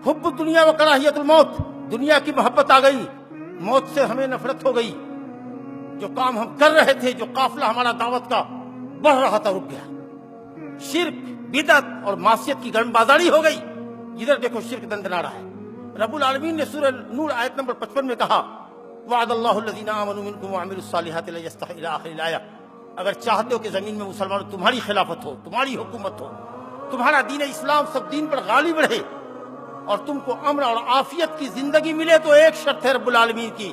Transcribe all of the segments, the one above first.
हुब्ब दुनिया व कराहियतुल मौत, दुनिया की मोहब्बत आ गई, मौत से हमें नफरत हो गई। जो काम हम कर रहे थे, जो काफिला हमारा दावत का बढ़ रहा था, रुक गया। शिर्क, बिदअत और मासियत की गर्मबाजारी हो गई। जिधर देखो शिर्क दंदना रहा है। रब्बुल आलमीन ने सूरह नूर आयत नंबर 55 में कहा, वअदल्लाहु लज़ीना आमनू मिनकुम व अमिलुस सालिहाति ला यस्तही इला आखिरिल आया। अगर चाहते हो कि जमीन में मुसलमानों तुम्हारी खिलाफत हो, तुम्हारी हुकूमत हो, तुम्हारा दीन इस्लाम सब दीन पर गालिब रहे और तुमको अमन और आफियत की जिंदगी मिले, तो एक शर्त है रब्बुल आलमीन की,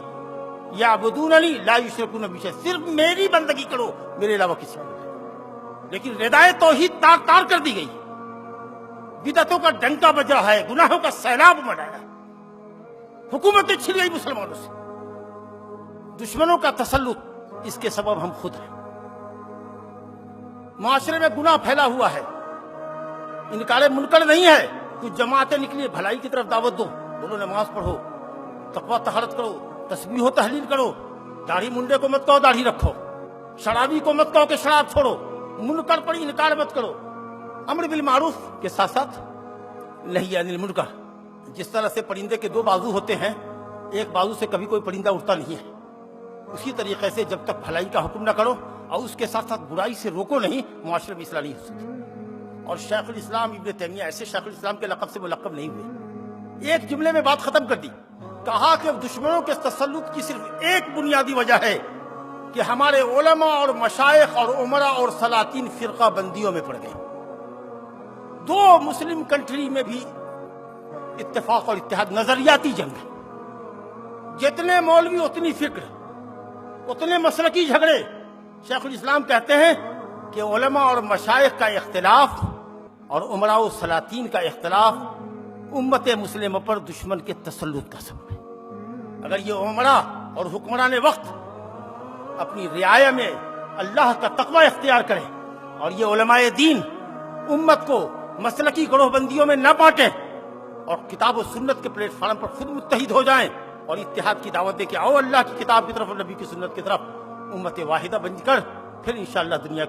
याबुदूननी ला युशरिकून बि शै, सिर्फ मेरी बंदगी करो, मेरे अलावा किसी को नहीं। लेकिन रिदाए तौहीद तार तार कर दी गई, बिदअतों का डंका बज रहा है, गुनाहों का सैलाब मचाया, हुकूमतें छिन गई मुसलमानों से, दुश्मनों का तसल्लुत, इसके सबब हम खुद हैं। माशरे में गुनाह फैला हुआ है, इनकारे मुनकर नहीं है। कुछ जमातें निकली, भलाई की तरफ दावत दो, बोलो नमाज पढ़ो, तकवा तहरत करो, तस्बीह हो तहलील करो, दाढ़ी मुंडे को मत कहो दाढ़ी रखो, शराबी को मत कहो कि शराब छोड़ो, मुनकर पर इनकार मत करो। अम्र बिल मारूफ के साथ साथ नही अनिल मुनकर। जिस तरह से परिंदे के दो बाजू होते हैं, एक बाजू से कभी कोई परिंदा उड़ता नहीं है, उसी तरीके से जब तक भलाई का हुक्म न करो और उसके साथ साथ बुराई से रोको नहीं, मुआशरे में इसलाह नहीं हो सकती। और शेखुल इस्लाम इब्न तैमिया ऐसे शेखुल इस्लाम के लक़ब से मुलक़्क़ब नहीं हुए। एक जुमले में बात खत्म कर दी, कहा कि दुश्मनों के तसल्लुत की सिर्फ एक बुनियादी वजह है कि हमारे उलमा और मशाइख और उमरा और सलातीन फिरका बंदियों में पड़ गए। दो मुस्लिम कंट्री में भी इत्तेफाक और इत्तेहाद, नजरियाती जंग है। जितने मौलवी उतनी फिक्र, उतने मसलकी झगड़े। शेखुल इस्लाम कहते हैं कि उलमा और मशाइख का इख्तिलाफ और उमरा और सलातीन का इख्तिलाफ उम्मत मुस्लिम पर दुश्मन के तसल्लुत का सबब है। अगर ये उमरा और हुक्मरान वक्त अपनी रियाया में अल्लाह का तक़वा इख्तियार करें और ये उलमाए दीन उम्मत को मसलकी गरोहबंदियों में न बांटें और किताब और सुन्नत के प्लेटफार्म पर खुद मुत्तहिद हो जाएं और इत्तिहाद की दावत दे के आओ अल्लाह की किताब की तरफ और नबी की सुन्नत की तरफ, उम्मत वाहिदा बनकर फिर इंशाअल्लाह दुनिया के